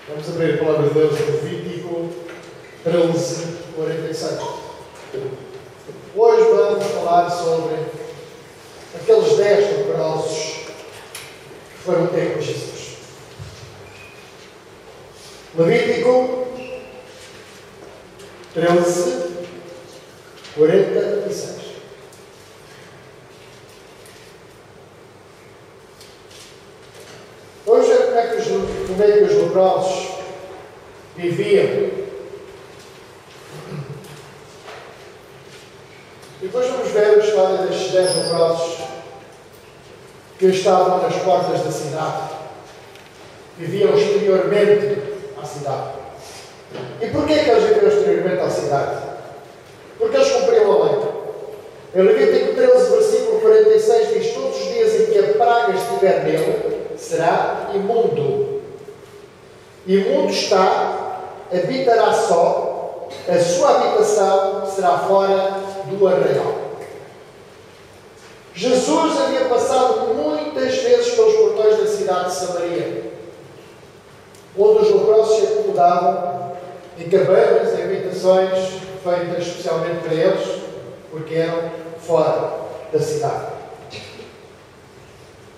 Vamos abrir a palavra de Deus em Levítico 13, 46. Hoje vamos falar sobre aqueles 10 leprosos que foram ter com Jesus. Levítico 13, 46. Vamos ver como é que os leprosos viviam. E depois vamos ver a história destes 10 leprosos que estavam nas portas da cidade. Viviam exteriormente à cidade. E porquê que eles viviam exteriormente à cidade? Porque eles cumpriam a lei. Em Levítico 13, versículo 46 diz: todos os dias em que a praga estiver nele, será imundo. Imundo está, habitará só, a sua habitação será fora do arraial. Jesus havia passado muitas vezes pelos portões da cidade de Samaria, onde os leprosos se acomodavam em cabanas, em habitações feitas especialmente para eles, porque eram fora da cidade.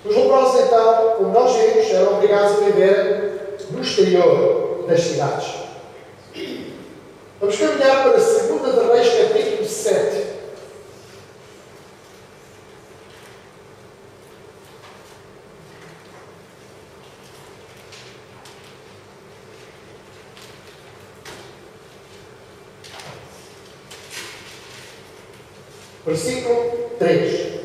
Os leprosos, então, como nós vimos, eram obrigados a viver no exterior das cidades. Vamos caminhar para 2 de Reis, capítulo 7. Versículo 3.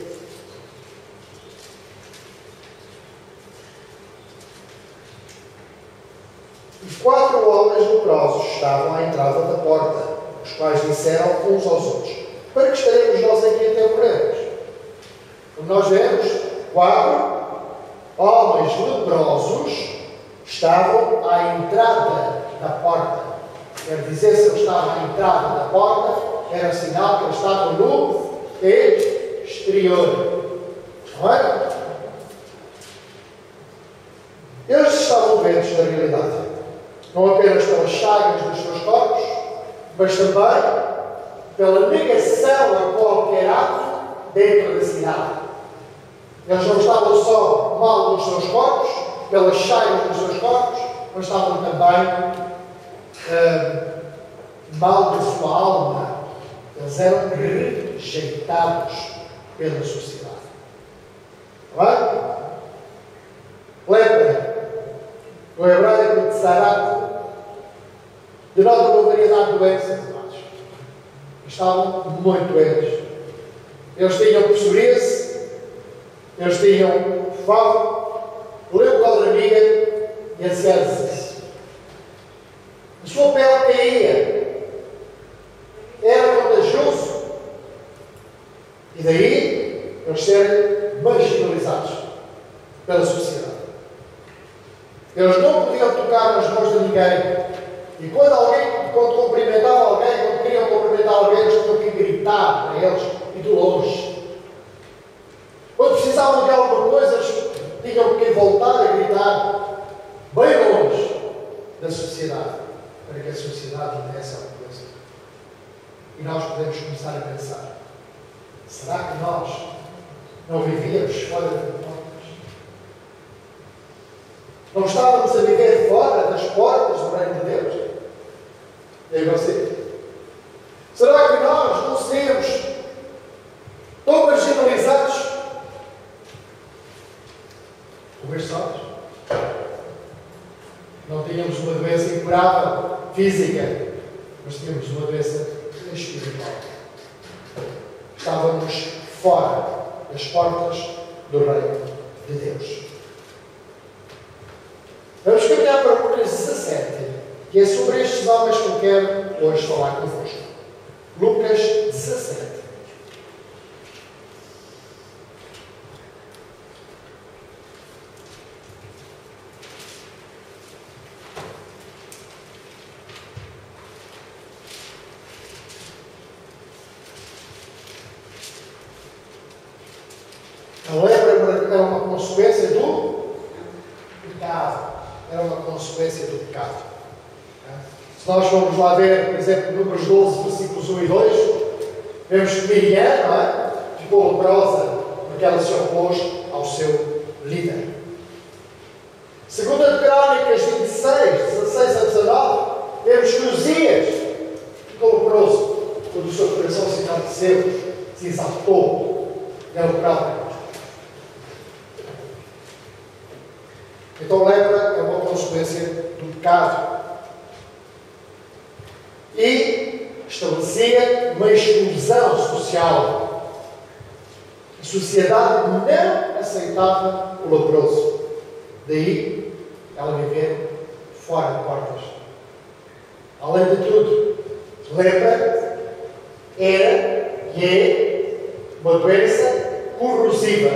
E 4 homens leprosos estavam à entrada da porta, os quais disseram uns aos outros: para que estaremos nós aqui até morrermos? Como nós vemos, 4 homens leprosos estavam à entrada da porta. Quer dizer, se eles estavam à entrada da porta, era sinal que eles estavam no exterior. Não é? Eles estavam doentes na realidade. Não apenas pelas chagas dos seus corpos, mas também pela negação a qualquer ato dentro da cidade. Eles não estavam só mal nos seus corpos, pelas chagas dos seus corpos, mas estavam também mal da sua alma. Eles eram rejeitados pela sociedade. Não é? Lepra, no hebraico de Sarat, denota uma variedade de doenças. Estavam muito doentes. Eles tinham psoríase, eles tinham fome, leucodramia e ascites. A sua pele caía, era contagioso, e daí eles serem marginalizados pela sociedade. Eles não podiam tocar nas mãos de ninguém. E quando cumprimentavam alguém, quando queriam cumprimentar alguém, eles tinham que gritar para eles e de longe. Quando precisavam de alguma coisa, eles tinham que voltar a gritar bem longe da sociedade, para que a sociedade lhe desse alguma coisa. E nós podemos começar a pensar: será que nós não vivíamos fora de portas? Não estávamos a viver fora das portas do reino de Deus? E aí você? Será que nós não seríamos tão marginalizados como estes homens? Não tínhamos uma doença incurável física, mas tínhamos uma doença espiritual. Estávamos fora das portas do reino de Deus. Vamos caminhar para Lucas 17, que é sobre estes homens que eu quero hoje falar convosco. Lucas 17. A lepra era uma consequência do pecado. Era uma consequência consequência do pecado. Se nós formos lá ver, por exemplo, Números 12, versículos 1 e 2, vemos que Miriam, não é? Ficou leprosa porque ela se opôs ao seu líder. Segunda de Crônicas 26, 16 a 19, vemos que Uzias ficou leproso quando o seu coração se enalteceu, se exaltou, ele próprio. Então, lepra é uma consequência do pecado. E estabelecia uma exclusão social. A sociedade não aceitava o leproso. Daí, ela viver fora de portas. Além de tudo, lepra era e é uma doença corrosiva.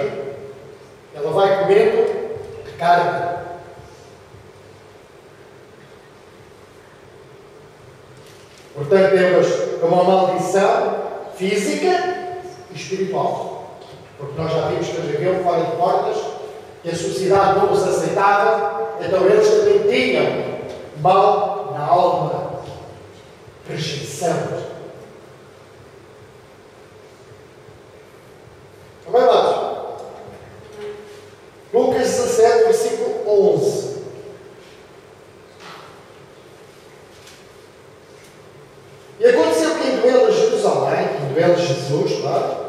Ela vai comendo a carne. Portanto, temos uma maldição física e espiritual. Porque nós já vimos que eles viviam fora de portas, que a sociedade não os aceitava, então eles também tinham mal na alma, rejeição. Também vamos. Lucas 17, versículo 11. E aconteceu que indo ele a Jerusalém, indo ele a Jesus, claro,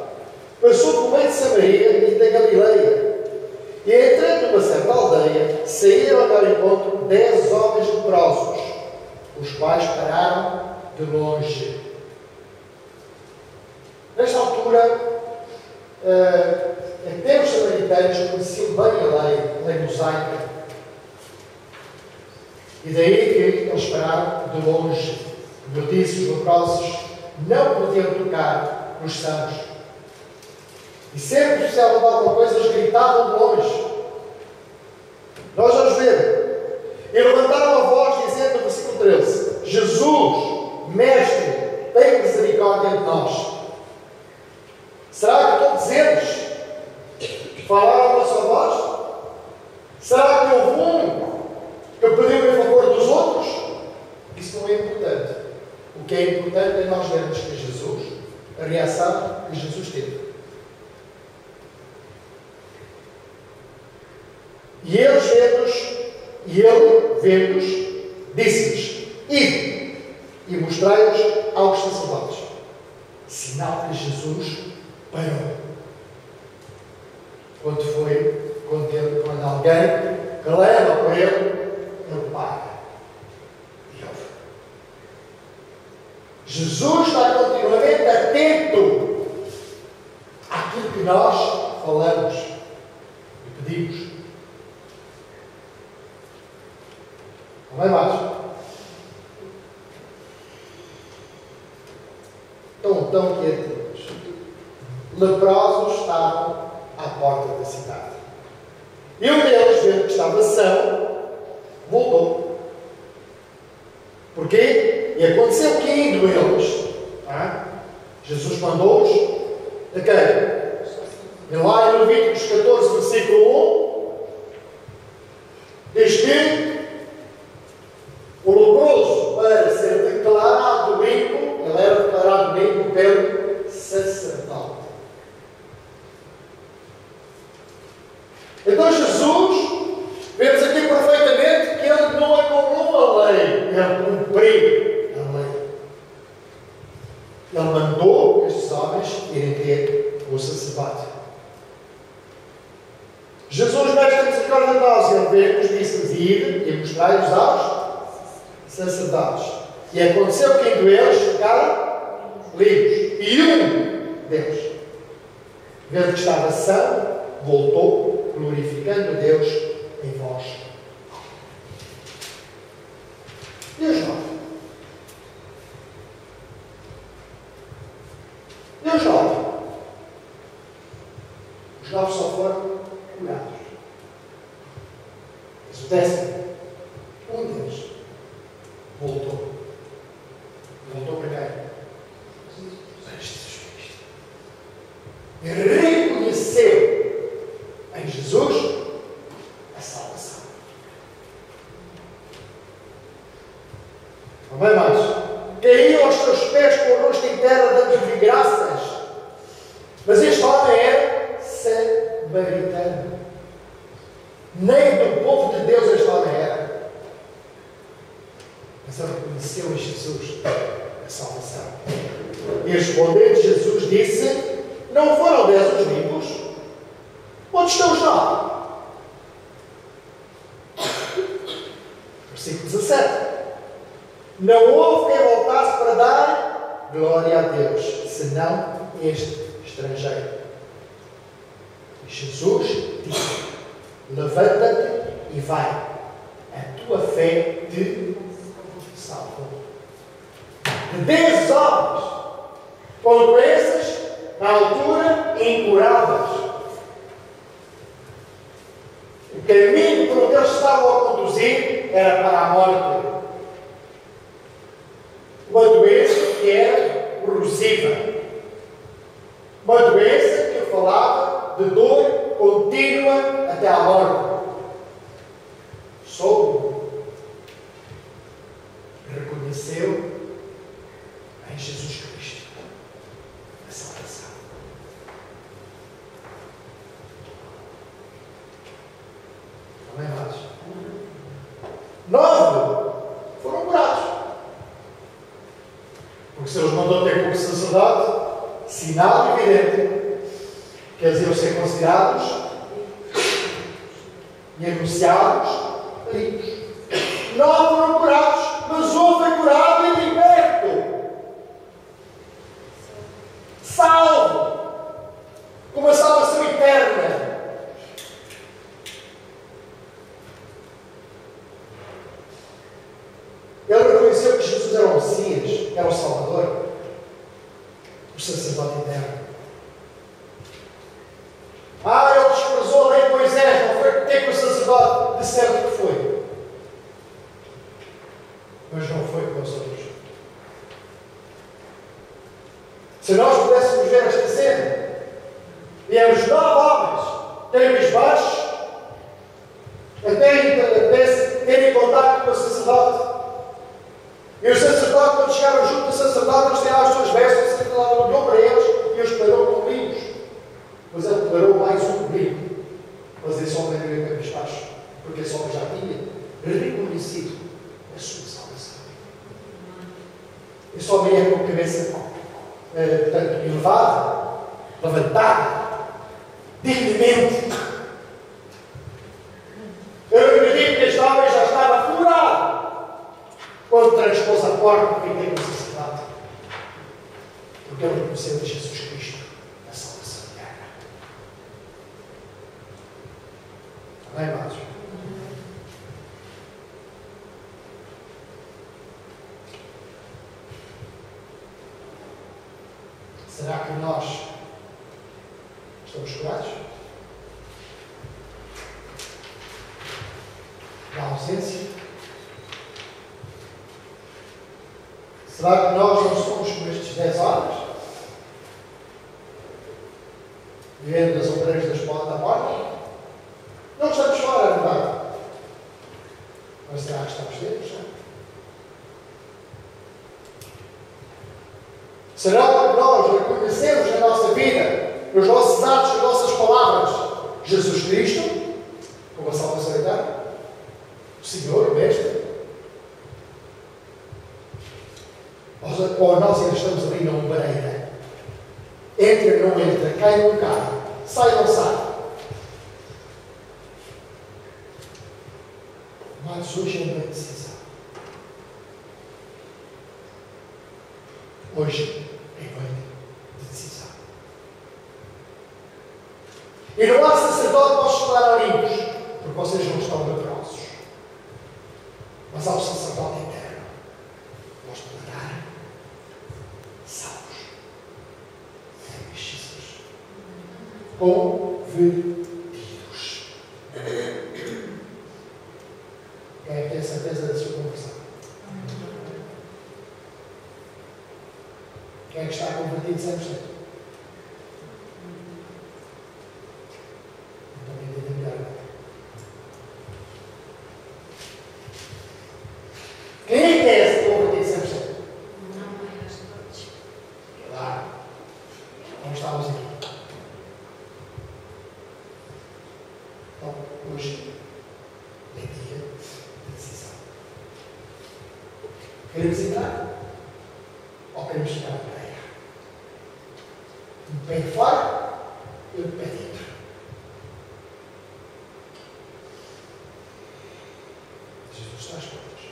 passou por meio de Samaria e da Galileia. E entrando numa certa aldeia, saíram ao encontro 10 homens leprosos, os quais pararam de longe. Nesta altura, até os samaritanos conheciam bem a lei mosaica. E daí que eles pararam de longe. Como eu disse, os leprosos não podiam tocar nos sãos. E sempre precisavam de alguma coisa, eles gritavam de longe. Nós vamos ver. E levantaram a voz dizendo no versículo 13: Jesus, Mestre, tem misericórdia de nós. Será que todos eles falaram a sua voz? Será que houve um que pediu em favor dos outros? Isso não é importante. O que é importante é nós vermos que Jesus, a reação que Jesus teve. E ele, vendo-os, disse-lhes: ide e mostrai-os aos sacerdotes. Sinal que Jesus parou. Quando alguém que leva por ele para. Jesus está continuamente atento àquilo que nós falamos e pedimos. Não é mais. Tão quietinhos. Leprosos estavam à porta da cidade. E um deles, vendo que estava são, voltou. Porquê? E aconteceu que indo eles, Jesus mandou-os a quem? E lá em Levíticos 14, versículo 1, diz que o leproso, para ser declarado limpo, ele era declarado limpo pelo sacerdote. Então Jesus, vemos aqui perfeitamente que ele não anulou a lei, ele cumpriu a lei. Ele mandou estes homens irem ter o sacerdote. Jesus, Mestre de misericórdia de nós, ele veio-nos, disse-nos: ide e mostrai-os aos sacerdotes. E aconteceu que indo eles ficaram livres. E um deles, vendo que estava são, voltou, glorificando a Deus em voz. E os nove? E os nove? Os nove só foram curados. Mas o 10º, um deles, voltou. Voltou para quem? Jesus Cristo. E reconheceu em Jesus a salvação. Não vai mais. Caíam aos seus pés com o rosto em terra, dando-lhe graças. Mas este homem era samaritano. Nem do povo de Deus este homem era. Mas ele reconheceu em Jesus a salvação. E respondendo, Jesus disse: não foram 10 os limpos? Onde estão os 9? Versículo 17. Não houve quem voltasse para dar glória a Deus, senão este estrangeiro. E Jesus disse: levanta-te e vai. A tua fé te salvou. De 10 homens com doenças, na altura, incuráveis. O caminho por onde eles estavam a conduzir era para a morte. Uma doença que era corrosiva. Uma doença que falava de dor contínua até à morte. Soube, reconheceu em Jesus Cristo a salvação. Não é mais. 9 foram curados. Porque se eles mandou ter como sacerdote, sinal evidente que eles iam ser considerados e anunciados limpos. 9 foram curados, mas um foi curado e liberto. Salvo. Com uma salvação eterna. Ele reconheceu que Jesus era o Messias, era o Salvador, o sacerdote eterno. Ele desprezou a lei de Moisés, não foi ter que o sacerdote, de certo que foi. Mas não foi com os outros. Se nós pudéssemos ver esta cena, e os 9 homens terem baixos, até terem contato com o sacerdote. E o sacerdote, quando chegaram junto ao sacerdote, eles tiraram as suas vestes, o sacerdote olhou para eles e os declarou como limpos. Mas ele declarou mais um limpo. Mas esse homem veio a cabeça baixo, porque esse homem já tinha reconhecido a sua salvação. Esse homem é com a cabeça portanto, elevada, levantada, dignamente. Eu acredito que este homem já estava curado quando transpôs a porta que tem necessidade. Porque ele reconheceu em Jesus Cristo a salvação eterna. Amém, amados? Será que nós estamos curados? Da ausência? Será que nós não somos como estes 10 homens? Vivendo das ombreiras das portas da morte? Não estamos fora, é verdade. Mas será que estamos dentro? Será que nós reconhecemos na nossa vida, nos nossos atos, nas nossas palavras, Jesus Cristo, como a salvação eterna? O Senhor, o Mestre? Ou nós ainda estamos ali na ombreira? Entra, não entra, cai, não cai, sai, não sai. Mas hoje é uma decisão. Hoje é noite de decisão. E não há sacerdote para os declarar limpos, porque vocês não estão leprosos. Mas há o sacerdote eterno para os declarar salvos. Jesus. Convertidos. Quem é que tem certeza da sua conversão? Quem é que está convertido 100%? Não entendi melhor. Quem é que é esse convertido 100%? Queremos entrar? Ou queremos ficar na praia? Um pé fora e um pé dentro. Jesus está às portas.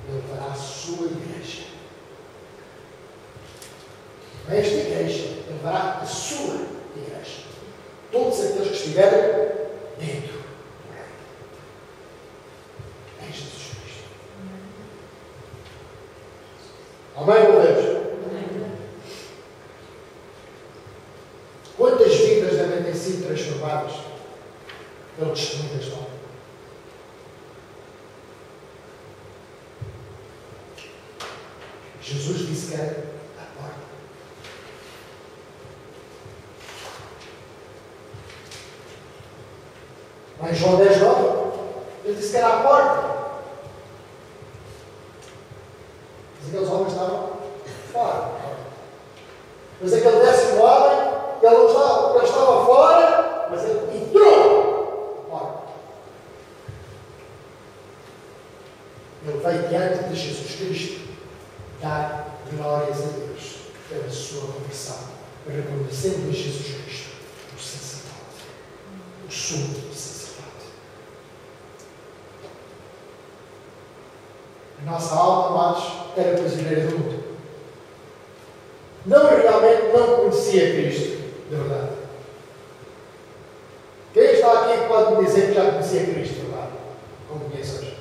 Ele levará a sua igreja. Não é esta igreja, ele levará a sua igreja. Todos aqueles que estiverem dentro do reino. É Jesus Cristo. Amém, meu Deus? Quantas vidas devem ter sido transformadas pelo testemunho deste homem? Jesus disse que era a porta. Mas João 10, 9, ele disse que era a porta. Mas aqueles homens estavam fora. Mas aquele 10º homem, ele estava fora, mas ele entrou fora. Ele veio diante de Jesus Cristo dar glórias a Deus pela sua conversão, reconhecendo a Jesus Cristo o sacerdote, o sumo sacerdote. A nossa alma, amados, era prisioneira do mundo. Realmente não conhecia Cristo, de verdade. Quem está aqui pode dizer que já conhecia Cristo, de verdade? Como conhece hoje?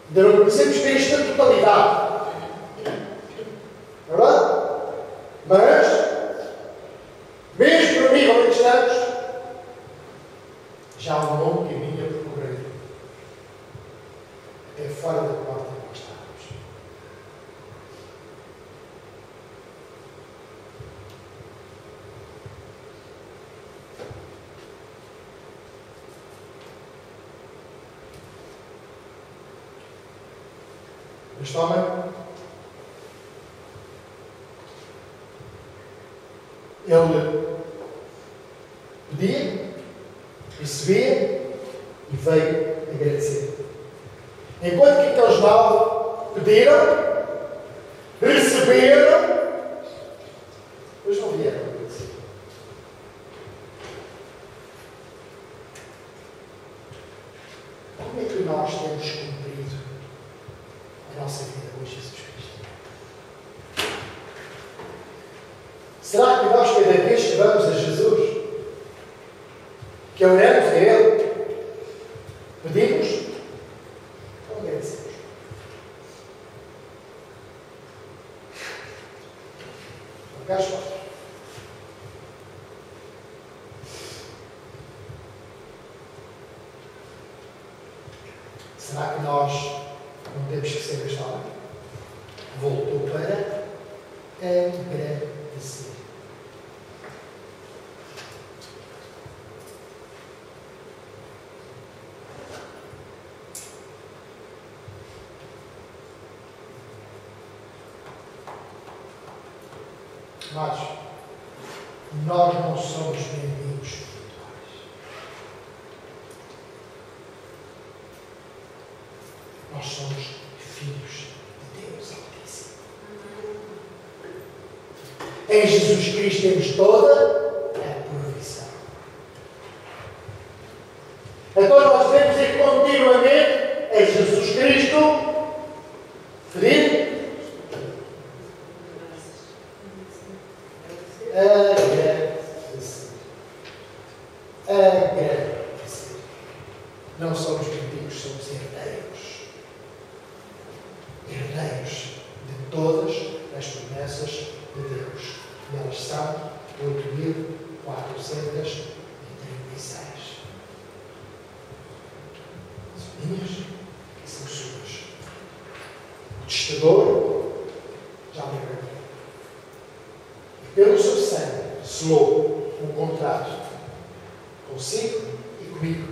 Ainda não conhecemos Cristo na totalidade. Verdade? Mas, mesmo no nível em que estamos, já há um longo caminho a percorrer. Até fora da porta que nós estamos. Este homem, ele pedia, recebia e veio agradecer. Enquanto que aqueles 9 pediram, receberam, mas não vieram agradecer. Como é que nós temos cumprido a nossa vida com Jesus Cristo? Será que nós, cada vez que vamos a Jesus, que oramos a Ele, pedimos ou agradecemos? Não quero resposta. Será que nós não temos que ser esta hora? Voltou para agradecer. Mas nós não somos mendigos espirituais. Nós somos filhos de Deus Altíssimo. Em Jesus Cristo temos toda a provisão. Então nós devemos ir continuamente a Jesus Cristo pedir agradecer. Não somos mendigos, somos herdeiros. Herdeiros de todas as promessas de Deus. E elas são 8.436. São minhas e são suas. O testador já morreu. E pelo seu sangue selou um contrato consigo e comigo.